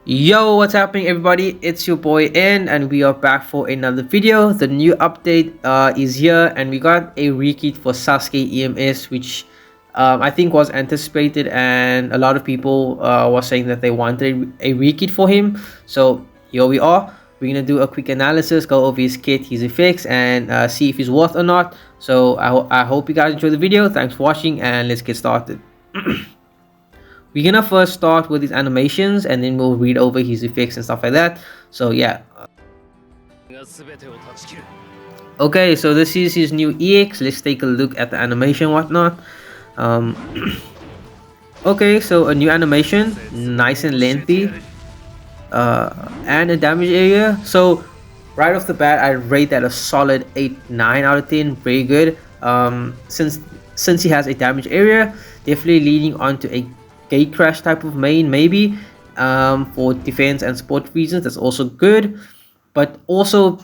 Yo, what's happening everybody? It's your boy N and we are back for another video. The new update is here and we got a rekit for Sasuke EMS, which I think was anticipated, and a lot of people were saying that they wanted a rekit for him. So here we are. We're gonna do a quick analysis, go over his kit, his effects, and see if he's worth or not. So I hope you guys enjoy the video. Thanks for watching and let's get started. We're gonna first start with his animations and then we'll read over his effects and stuff like that. So yeah. Okay, so this is his new EX. Let's take a look at the animation and whatnot. Okay, so a new animation, nice and lengthy, and a damage area. So right off the bat, I rate that a solid 8-9 out of 10. Very good. Since he has a damage area, definitely leading on to a gate crash type of main, maybe for defense and support reasons. That's also good, but also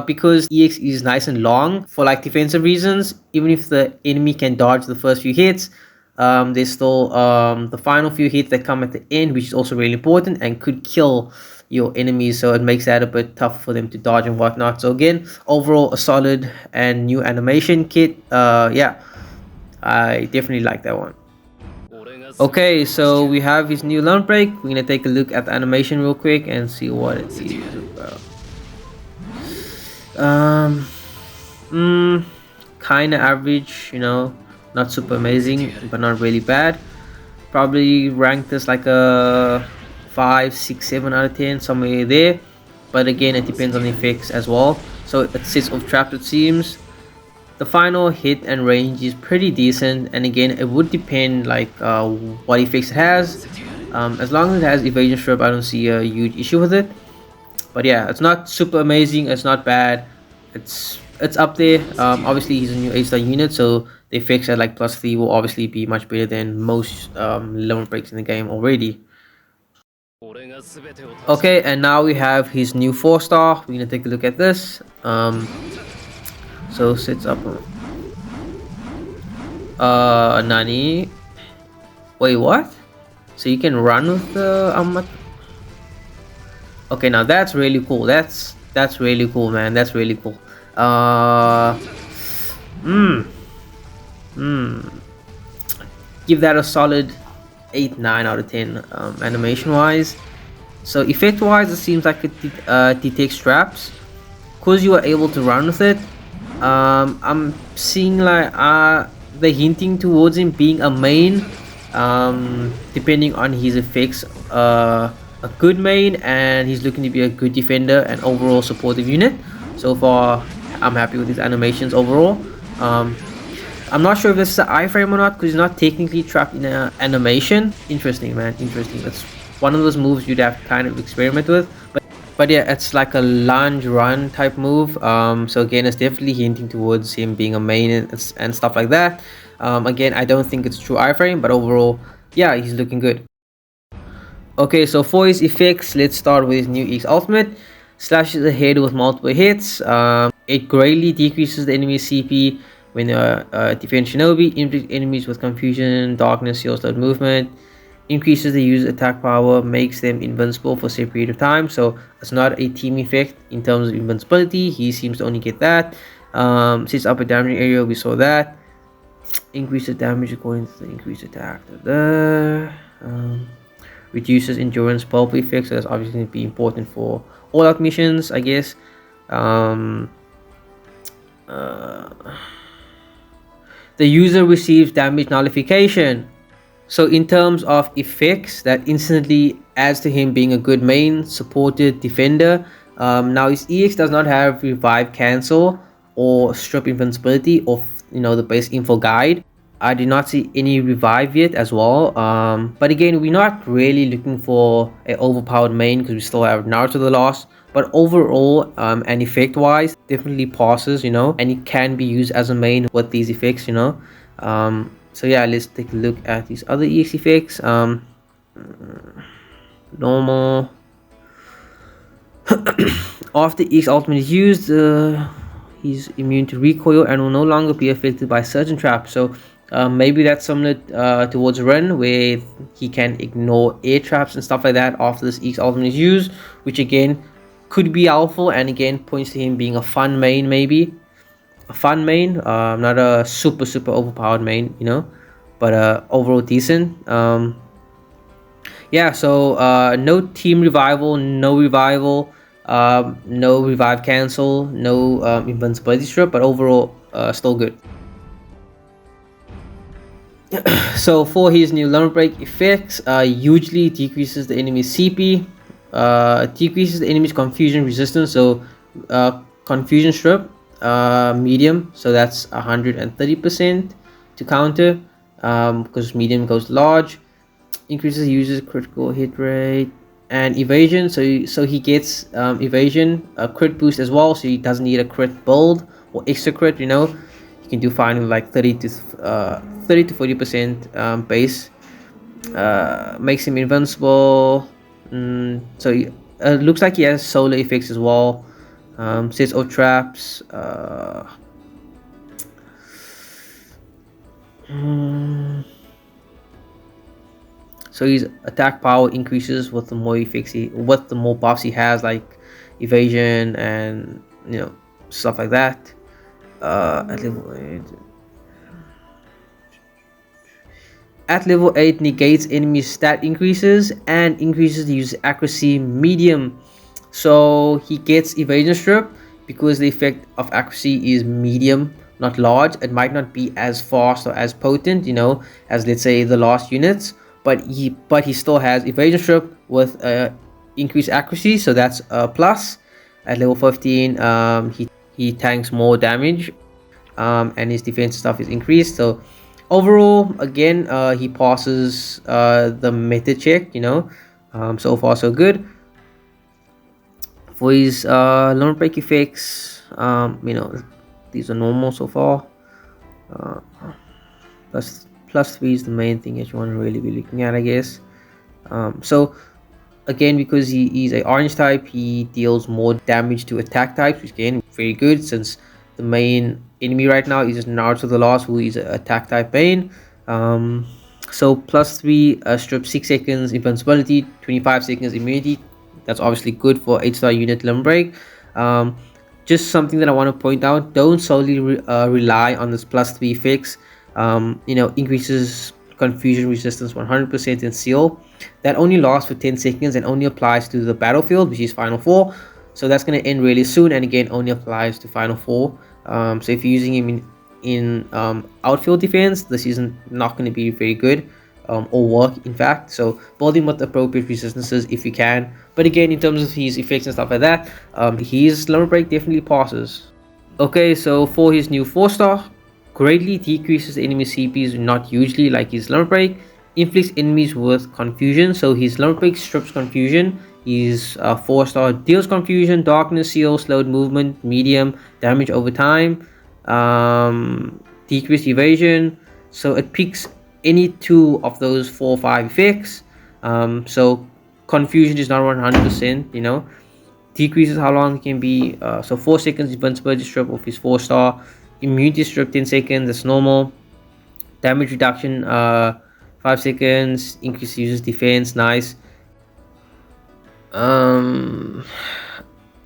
because EX is nice and long for like defensive reasons. Even if the enemy can dodge the first few hits, there's still the final few hits that come at the end, which is also really important and could kill your enemies, so it makes that a bit tough for them to dodge and whatnot. So again, overall a solid and new animation kit. Yeah, I definitely like that one. Okay, so we have his new lunch break. We're gonna take a look at the animation real quick and see what it is about. Kinda average, you know, not super amazing, but not really bad. Probably rank this like a 5, 6, 7 out of 10, somewhere there. But again, it depends on the effects as well. So it sits off trapped, it seems. The final hit and range is pretty decent, and again it would depend like what effects it has. As long as it has evasion strip, I don't see a huge issue with it. But yeah, it's not super amazing, it's not bad, it's up there. Obviously he's a new 8-star unit, so the effects at like +3 will obviously be much better than most limit breaks in the game already. Okay, and now we have his new 4-star. We're gonna take a look at this. So sits up. Nani? Wait, what? So you can run with the Okay, now that's really cool. That's really cool, man. That's really cool. Give that a solid 8-9 out of 10. Animation wise. So effect wise, it seems like it detects traps. Cause you are able to run with it. I'm seeing like they're hinting towards him being a main, depending on his effects, a good main, and he's looking to be a good defender and overall supportive unit. So far I'm happy with his animations overall. I'm not sure if this is an iframe or not, because he's not technically trapped in an animation. Interesting, man, interesting. That's one of those moves you'd have to kind of experiment with, but yeah, it's like a lunge run type move. So again, it's definitely hinting towards him being a main and stuff like that. Again, I don't think it's true iframe, but overall, yeah, he's looking good. Okay, so for his effects, let's start with his new X ultimate. Slashes the head with multiple hits. It greatly decreases the enemy's CP when they are defend shinobi. Inflicts enemies with confusion, darkness, heal slowed movement. Increases the user attack power, makes them invincible for a set period of time. So it's not a team effect in terms of invincibility. He seems to only get that. Sits up a damage area, we saw that. Increases damage according to the increased attack. Reduces endurance pulp effects, so that's obviously going to be important for all out missions, I guess. The user receives damage nullification. So in terms of effects, that instantly adds to him being a good main, supported defender. Now his EX does not have revive cancel or strip invincibility of, you know, the base info guide. I did not see any revive yet as well. But again, we're not really looking for an overpowered main because we still have Naruto the Lost. But overall, and effect wise, definitely passes, you know, and it can be used as a main with these effects, you know. So yeah, let's take a look at these other EX effects. Normal. After EX ultimate is used, he's immune to recoil and will no longer be affected by certain traps. So Maybe that's similar towards Ren, where he can ignore air traps and stuff like that after this Eek's ultimate is used, which again could be helpful, and again points to him being a fun main, maybe a fun main, not a super overpowered main, you know, but overall decent. Yeah, so no team revival, no revival, no revive cancel, no invincibility strip, but overall still good. So for his new lumber break effects, hugely decreases the enemy's CP, decreases the enemy's confusion resistance. So confusion strip, medium, so that's 130% to counter, because medium goes large. Increases user's critical hit rate and evasion, so he gets evasion, a crit boost as well, so he doesn't need a crit build or extra crit, you know. You can do fine with like 30 to 40% base. Makes him invincible. So looks like he has solar effects as well. Sets off traps. So his attack power increases with the more effects with the more buffs he has, like evasion and, you know, stuff like that. At level 8, negates enemy stat increases and increases the user accuracy medium. So he gets evasion strip because the effect of accuracy is medium, not large. It might not be as fast or as potent, you know, as let's say the last units, but he still has evasion strip with increased accuracy, so that's a plus. At level 15, he tanks more damage, and his defense stuff is increased. So overall, again, he passes the meta check, you know. So far so good. For his lumber break effects, you know, these are normal so far. Plus 3 is the main thing that you want to really be looking at, I guess. So again, because he is a orange type, he deals more damage to attack types, which again very good, since the main enemy right now is Naruto the Last, who is an attack type main. So plus 3 strip 6 seconds invincibility, 25 seconds immunity. That's obviously good for 8-star unit limb break. Just something that I want to point out: don't solely rely on this plus 3 fix. You know, increases confusion resistance 100% in seal. That only lasts for 10 seconds and only applies to the battlefield, which is final 4. So that's going to end really soon, and again only applies to final 4. So if you're using him in outfield defense, this isn't not going to be very good, or work in fact. So build him with appropriate resistances if you can. But again, in terms of his effects and stuff like that, his lumber break definitely passes. Okay, so for his new 4-star, greatly decreases the enemy CPs, not hugely like his lumber break. Inflicts enemies with confusion, so his lumber break strips confusion. His 4-star deals confusion, darkness, seal, slowed movement, medium, damage over time, decreased evasion. So it picks any 2 of those 4 or 5 effects. So confusion is not 100%, you know. Decreases how long it can be. So 4 seconds invincibility strip of his 4-star. Immunity strip 10 seconds, that's normal. Damage reduction 5 seconds. Increase user's defense, nice.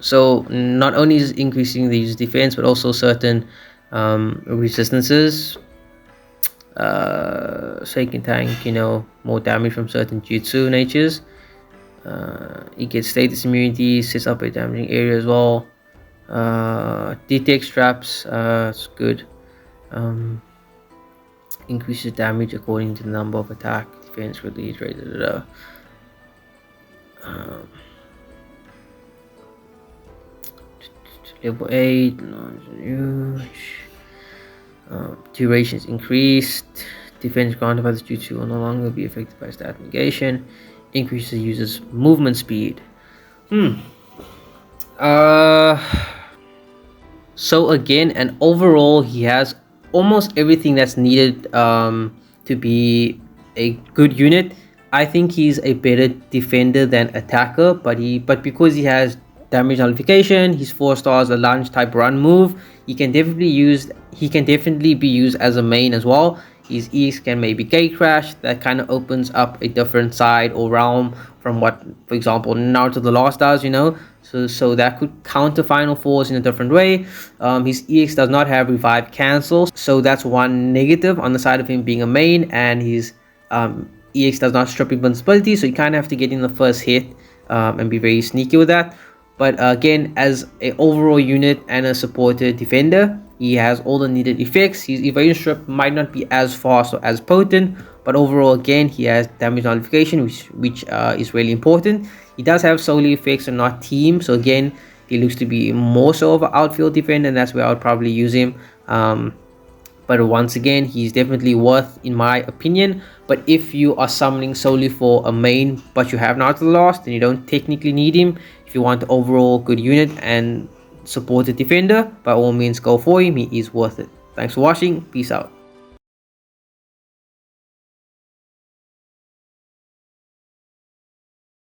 So not only is increasing the user's defense, but also certain resistances. So you can tank, you know, more damage from certain jutsu natures. He gets status immunity, sets up a damaging area as well. Detects traps, it's good. Increases damage according to the number of attack, defense, release rate. Level 8, duration is increased. Defense granted by the jutsu will no longer be affected by stat negation. Increases user's movement speed. So again, and overall, he has almost everything that's needed to be a good unit. I think he's a better defender than attacker, but because he has damage nullification, his 4 stars, a lunge type run move, he can definitely be used as a main as well. His EX can maybe gate crash. That kind of opens up a different side or realm from what, for example, Naruto the Lost does, you know. So that could counter Final Force in a different way. His EX does not have revive cancel, so that's one negative on the side of him being a main, and his EX does not strip invincibility, so you kind of have to get in the first hit and be very sneaky with that. But again, as an overall unit and a supported defender, he has all the needed effects. His evasion strip might not be as fast or as potent, but overall, again, he has damage nullification, which is really important. He does have solo effects and not team, so again, he looks to be more so of an outfield defender, and that's where I would probably use him. But once again, he's definitely worth, in my opinion. But if you are summoning solely for a main, but you have Naruto the Lost, then you don't technically need him. If you want the overall good unit and support the defender, by all means go for him. He is worth it. Thanks for watching. Peace out.